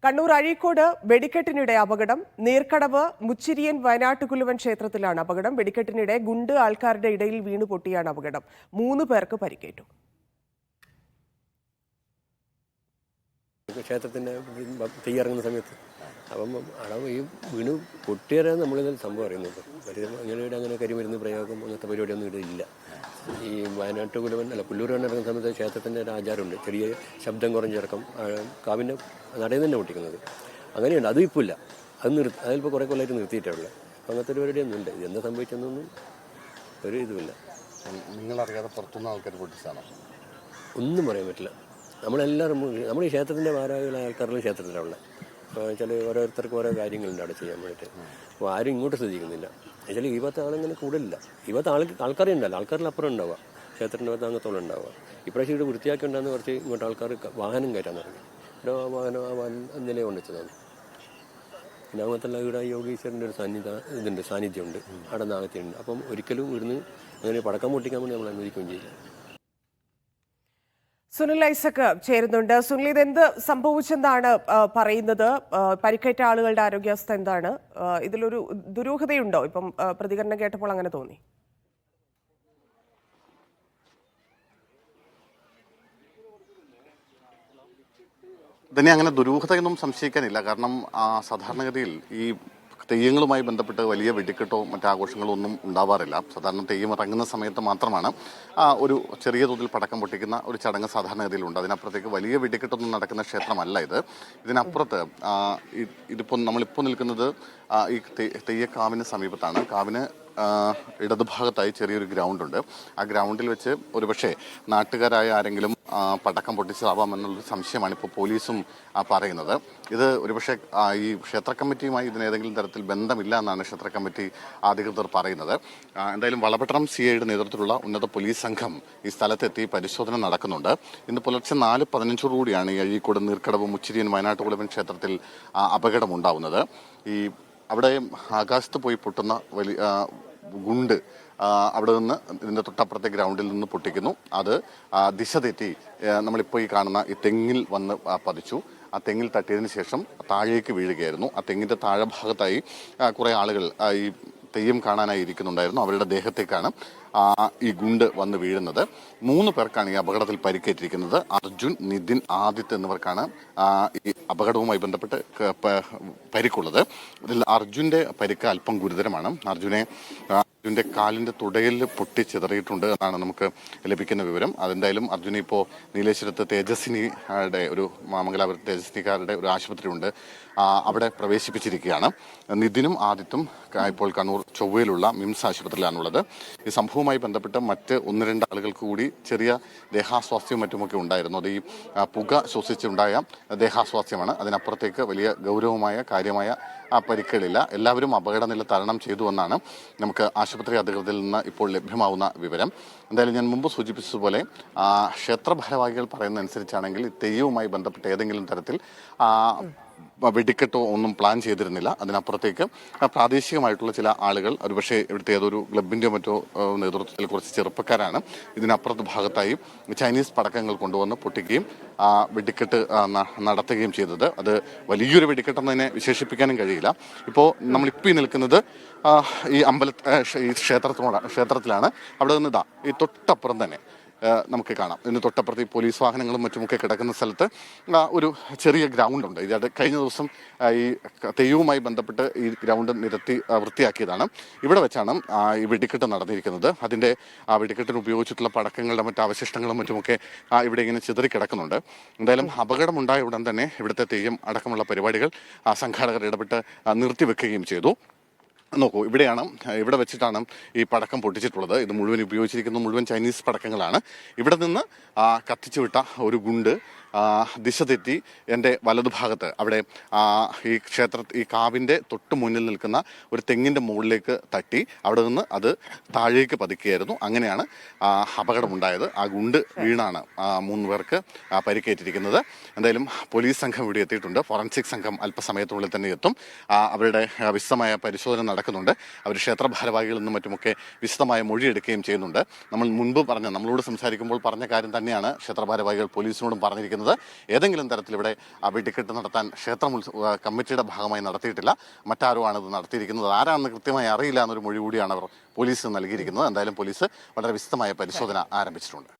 കണ്ണൂർ അഴീക്കോട് വെടിക്കെട്ടിനിടെ അപകടം. നീർക്കടവ് മുച്ചിരിയൻ വയനാട്ടുകുലുവൻ ക്ഷേത്രത്തിലാണ് അപകടം. വെടിക്കെട്ടിനിടെ ഗുണ്ട് ആൾക്കാരുടെ ഇടയിൽ വീണു പൊട്ടിയാണ് അപകടം. 3 പേർക്ക് പരിക്കേറ്റു. ക്ഷേത്രത്തിൻ്റെ തീയിറങ്ങുന്ന സമയത്ത് അപ്പം അടവ് ഈ വീണ് പൊട്ടിയറിയാൻ നമ്മളിതിൽ സംഭവം അറിയുന്നത്. അങ്ങനെ കരിമരുന്ന് പ്രയോഗം അങ്ങനത്തെ പരിപാടിയൊന്നും ഇവിടെ ഇല്ല. ഈ വയനാട്ടുകുലുവൻ പുല്ലൂർ ഇറങ്ങുന്ന സമയത്ത് ക്ഷേത്രത്തിൻ്റെ ഒരു ആചാരമുണ്ട്, ചെറിയ ശബ്ദം കുറഞ്ഞിറക്കം കാവിൻ്റെ നടയിൽ തന്നെ പൊട്ടിക്കുന്നത്. അങ്ങനെയുണ്ട്, അതും ഇപ്പോൾ ഇല്ല. അതിലിപ്പോൾ കുറേ കൊല്ലമായിട്ട് നിർത്തിയിട്ടേ ഉള്ളത്. അങ്ങനത്തെ ഒരു പരിപാടിയൊന്നും ഇല്ല. എന്താ സംഭവിച്ചെന്നൊന്നും ഒരു ഇതുമില്ല. നിങ്ങളറിയാതെ പുറത്തുനിന്ന് ആൾക്കാർ പൊട്ടിച്ചാണോ? ഒന്നും പറയാൻ പറ്റില്ല. നമ്മളെല്ലാവരും നമ്മൾ ഈ ക്ഷേത്രത്തിൻ്റെ ഭാരവാഹികളായ ആൾക്കാരെല്ലാം ക്ഷേത്രത്തിലാണ് ഉള്ളത്. വെച്ചാൽ ഓരോരുത്തർക്കും ഓരോ കാര്യങ്ങളുണ്ട് അവിടെ ചെയ്യാൻ വേണ്ടിയിട്ട്. അപ്പോൾ ആരും ഇങ്ങോട്ട് ശ്രദ്ധിക്കുന്നില്ല. എന്നുവെച്ചാൽ ഈ ഭാഗത്ത് ആളങ്ങനെ കൂടുതലില്ല. ഈ ഭാഗത്ത് ആൾക്കാരെ ഉണ്ടല്ലോ, ആൾക്കാരിലപ്പുറം ഉണ്ടാവുക, ക്ഷേത്രത്തിൻ്റെ ഭാഗത്ത് അങ്ങത്തോളം ഉണ്ടാവുക. ഇപ്രാവശ്യം ഇവിടെ വൃത്തിയാക്കി ഉണ്ടാകുന്ന കുറച്ച് ഇങ്ങോട്ട് ആൾക്കാർ വാഹനം കയറ്റാൻ തുടങ്ങി. ഇവിടെ വാഹനം നിലയെ കൊണ്ടുവച്ചതാണ്. പിന്നെ അങ്ങനത്തെ ഇവിടെ യോഗീശ്വരൻ്റെ ഒരു സാന്നിധ്യമുണ്ട് അവിടെ നാഗത്തിയുണ്ട്. അപ്പം ഒരിക്കലും ഇവിടുന്ന് അങ്ങനെ പടക്കം പൊട്ടിക്കാൻ വേണ്ടി നമ്മൾ അനുവദിക്കുകയും ചെയ്യില്ല. സുനിൽ ഐസക് ചേരുന്നുണ്ട്. സുനിൽ, ഇതെന്ത് സംഭവിച്ചെന്നാണ് പറയുന്നത്? പരിക്കേറ്റ ആളുകളുടെ ആരോഗ്യാവസ്ഥ എന്താണ്? ഇതിലൊരു ദുരൂഹതയുണ്ടോ? ഇപ്പം പ്രതികരണം കേട്ടപ്പോൾ അങ്ങനെ തോന്നി. തന്നെ അങ്ങനെ ദുരൂഹതയൊന്നും സംശയിക്കാനില്ല. കാരണം സാധാരണഗതിയിൽ ഈ തെയ്യങ്ങളുമായി ബന്ധപ്പെട്ട് വലിയ വെടിക്കെട്ടോ മറ്റാഘോഷങ്ങളോ ഒന്നും ഉണ്ടാവാറില്ല. സാധാരണ തെയ്യം ഇറങ്ങുന്ന സമയത്ത് മാത്രമാണ് ഒരു ചെറിയ തോതിൽ പടക്കം പൊട്ടിക്കുന്ന ഒരു ചടങ്ങ് സാധാരണഗതിയിലുണ്ട്. അതിനപ്പുറത്തേക്ക് വലിയ വെടിക്കെട്ടൊന്നും നടക്കുന്ന ക്ഷേത്രമല്ല ഇത്. ഇതിനപ്പുറത്ത് ഇതിപ്പോൾ നമ്മളിപ്പോൾ നിൽക്കുന്നത് ഈ തെയ്യക്കാവിന് സമീപത്താണ്. കാവിന് ഇടതുഭാഗത്തായി ചെറിയൊരു ഗ്രൗണ്ടുണ്ട്. ആ ഗ്രൗണ്ടിൽ വെച്ച് ഒരുപക്ഷെ നാട്ടുകാരായ ആരെങ്കിലും പടക്കം പൊട്ടിച്ചതാവാം എന്നുള്ളൊരു സംശയമാണ് ഇപ്പോൾ പോലീസും പറയുന്നത്. ഇത് ഒരുപക്ഷെ ഈ ക്ഷേത്ര കമ്മിറ്റിയുമായി ഇതിനേതെങ്കിലും തരത്തിൽ ബന്ധമില്ല എന്നാണ് ക്ഷേത്ര കമ്മിറ്റി അധികൃതർ പറയുന്നത്. എന്തായാലും വളപട്ടണം CIയുടെ നേതൃത്വത്തിലുള്ള ഉന്നത പോലീസ് സംഘം ഈ സ്ഥലത്തെത്തി പരിശോധന നടക്കുന്നുണ്ട്. ഇന്ന് പുലർച്ചെ 4:15 ഈ അഴീക്കോട് നീർക്കടവ് മുച്ചിരിയൻ വയനാട്ടുകുലുവൻ ക്ഷേത്രത്തിൽ അപകടമുണ്ടാവുന്നത്. ഈ അവിടെ ആകാശത്ത് പോയി പൊട്ടുന്ന വലിയ ഗുണ്ട് അവിടെ നിന്ന് ഇതിൻ്റെ തൊട്ടപ്പുറത്തെ ഗ്രൗണ്ടിൽ നിന്ന് പൊട്ടിക്കുന്നു. അത് ദിശ തെറ്റി നമ്മളിപ്പോൾ ഈ കാണുന്ന ഈ തെങ്ങിൽ വന്ന് പതിച്ചു. ആ തെങ്ങിൽ തട്ടിയതിന് ശേഷം താഴേക്ക് വീഴുകയായിരുന്നു. ആ തെങ്ങിൻ്റെ താഴെ ഭാഗത്തായി കുറേ ആളുകൾ ഈ തെയ്യം കാണാനായി ഇരിക്കുന്നുണ്ടായിരുന്നു. അവരുടെ ദേഹത്തേക്കാണ് ഈ ഗുണ്ട് വന്ന് വീഴുന്നത്. 3 പേർക്കാണ് ഈ അപകടത്തിൽ പരിക്കേറ്റിരിക്കുന്നത്. അർജുൻ, നിതിൻ, ആദിത്യ എന്നിവർക്കാണ് ഈ അപകടവുമായി ബന്ധപ്പെട്ട് പരിക്കുള്ളത്. ഇതിൽ അർജുൻ്റെ പരിക്ക് അല്പം ഗുരുതരമാണ്. അർജുൻ്റെ കാലിൻ്റെ തുടയിൽ പൊട്ടിച്ചിതറിയിട്ടുണ്ട് എന്നാണ് നമുക്ക് ലഭിക്കുന്ന വിവരം. അതെന്തായാലും അർജുനെ ഇപ്പോൾ നീലേശ്വരത്ത് തേജസ്വിനിയുടെ ഒരു മംഗലാപുരത്ത് തേജസ്വിനിക്കാരുടെ ഒരു ആശുപത്രിയുണ്ട്, അവിടെ പ്രവേശിപ്പിച്ചിരിക്കുകയാണ്. നിതിനും ആദിത്തും ഇപ്പോൾ കണ്ണൂർ ചൊവ്വയിലുള്ള മിംസ് ആശുപത്രിയിലാണുള്ളത്. ഈ സംഭവവുമായി ബന്ധപ്പെട്ട് മറ്റ് 1-2 ആളുകൾക്ക് കൂടി ചെറിയ ദേഹാസ്വാസ്ഥ്യവും മറ്റുമൊക്കെ ഉണ്ടായിരുന്നു. അത് ഈ പുക ശ്വസിച്ചുണ്ടായ ദേഹാസ്വാസ്ഥ്യമാണ്. അതിനപ്പുറത്തേക്ക് വലിയ ഗൗരവമായ കാര്യമായ പരിക്കുകളില്ല. എല്ലാവരും അപകടനില തരണം ചെയ്തുവെന്നാണ് നമുക്ക് ആശുപത്രി അധികൃതരിൽ നിന്ന് ഇപ്പോൾ ലഭ്യമാവുന്ന വിവരം. എന്തായാലും ഞാൻ മുമ്പ് സൂചിപ്പിച്ചതുപോലെ ക്ഷേത്ര ഭാരവാഹികൾ പറയുന്നതനുസരിച്ചാണെങ്കിൽ തെയ്യവുമായി ബന്ധപ്പെട്ട് ഏതെങ്കിലും തരത്തിൽ വെടിക്കെട്ടോ ഒന്നും പ്ലാൻ ചെയ്തിരുന്നില്ല. അതിനപ്പുറത്തേക്ക് പ്രാദേശികമായിട്ടുള്ള ചില ആളുകൾ, ഒരുപക്ഷെ ഇവിടുത്തെ ഏതൊരു ക്ലബിൻ്റെയോ മറ്റോ നേതൃത്വത്തിൽ കുറച്ച് ചെറുപ്പക്കാരാണ് ഇതിനപ്പുറത്ത് ഭാഗത്തായി ചൈനീസ് പടക്കങ്ങൾ കൊണ്ടുവന്ന് പൊട്ടിക്കുകയും വെടിക്കെട്ട് നടത്തുകയും ചെയ്തത്. അത് വലിയൊരു വെടിക്കെട്ടെന്നതിനെ വിശേഷിപ്പിക്കാനും കഴിയില്ല. ഇപ്പോൾ നമ്മളിപ്പോൾ നിൽക്കുന്നത് ഈ ഈ ക്ഷേത്രത്തിലാണ്. അവിടെ നിന്ന് ഈ തൊട്ടപ്പുറം തന്നെ നമുക്ക് കാണാം. ഇതിന് തൊട്ടപ്പുറത്ത് ഈ പോലീസ് വാഹനങ്ങളും മറ്റുമൊക്കെ കിടക്കുന്ന സ്ഥലത്ത് ഒരു ചെറിയ ഗ്രൗണ്ടുണ്ട്. ഇത് കഴിഞ്ഞ ദിവസം ഈ തെയ്യവുമായി ബന്ധപ്പെട്ട് ഈ ഗ്രൗണ്ട് വൃത്തിയാക്കിയതാണ്. ഇവിടെ വെച്ചാണ് ഈ വെടിക്കെട്ട് നടന്നിരിക്കുന്നത്. അതിൻ്റെ വെടിക്കെട്ടിന് ഉപയോഗിച്ചിട്ടുള്ള പടക്കങ്ങളുടെ മറ്റ് അവശിഷ്ടങ്ങളും മറ്റുമൊക്കെ ഇവിടെ ഇങ്ങനെ ചിതറിക്കിടക്കുന്നുണ്ട്. എന്തായാലും അപകടമുണ്ടായ ഉടൻ തന്നെ ഇവിടുത്തെ തെയ്യം അടക്കമുള്ള പരിപാടികൾ സംഘാടകർ ഇടപെട്ട് നിർത്തിവെക്കുകയും ചെയ്തു. നോക്കൂ, ഇവിടെ വെച്ചിട്ടാണ് ഈ പടക്കം പൊട്ടിച്ചിട്ടുള്ളത്. ഇത് മുഴുവൻ ഉപയോഗിച്ചിരിക്കുന്നത് മുഴുവൻ ചൈനീസ് പടക്കങ്ങളാണ്. ഇവിടെ നിന്ന് കത്തിച്ചു വിട്ട ഒരു ഗുണ്ട് ദിശ തെറ്റി എൻ്റെ വലതുഭാഗത്ത് അവിടെ ഈ കാവിൻ്റെ തൊട്ട് മുന്നിൽ നിൽക്കുന്ന ഒരു തെങ്ങിൻ്റെ മുകളിലേക്ക് തട്ടി അവിടെ നിന്ന് അത് താഴേക്ക് പതിക്കുകയായിരുന്നു. അങ്ങനെയാണ് അപകടമുണ്ടായത്. ആ ഗുണ്ട് വീണാണ് 3 പേർക്ക് പരിക്കേറ്റിരിക്കുന്നത്. എന്തായാലും പോലീസ് സംഘം ഇവിടെ എത്തിയിട്ടുണ്ട്. ഫോറൻസിക് സംഘം അല്പസമയത്തിനുള്ളിൽ തന്നെ എത്തും. അവരുടെ വിശദമായ പരിശോധന നടക്കുന്നുണ്ട്. അവർ ക്ഷേത്ര ഭാരവാഹികളിൽ നിന്നും മറ്റുമൊക്കെ വിശദമായ മൊഴിയെടുക്കുകയും ചെയ്യുന്നുണ്ട്. നമ്മളോട് സംസാരിക്കുമ്പോൾ പറഞ്ഞ കാര്യം തന്നെയാണ് ക്ഷേത്ര ഭാരവാഹികൾ പോലീസിനോടും പറഞ്ഞിരിക്കുന്നത്. പറഞ്ഞിരിക്കുന്നത്. ഏതെങ്കിലും തരത്തിൽ ഇവിടെ വെടിക്കെട്ട് നടത്താൻ ക്ഷേത്രം കമ്മിറ്റിയുടെ ഭാഗമായി നടത്തിയിട്ടില്ല, മറ്റാരോ ആണ് ഇത് നടത്തിയിരിക്കുന്നത്. ആരാണെന്ന് കൃത്യമായി അറിയില്ല എന്നൊരു മൊഴി കൂടിയാണ് അവർ പോലീസിന് നൽകിയിരിക്കുന്നത്. എന്തായാലും പോലീസ് വളരെ വിശദമായ പരിശോധന ആരംഭിച്ചിട്ടുണ്ട്.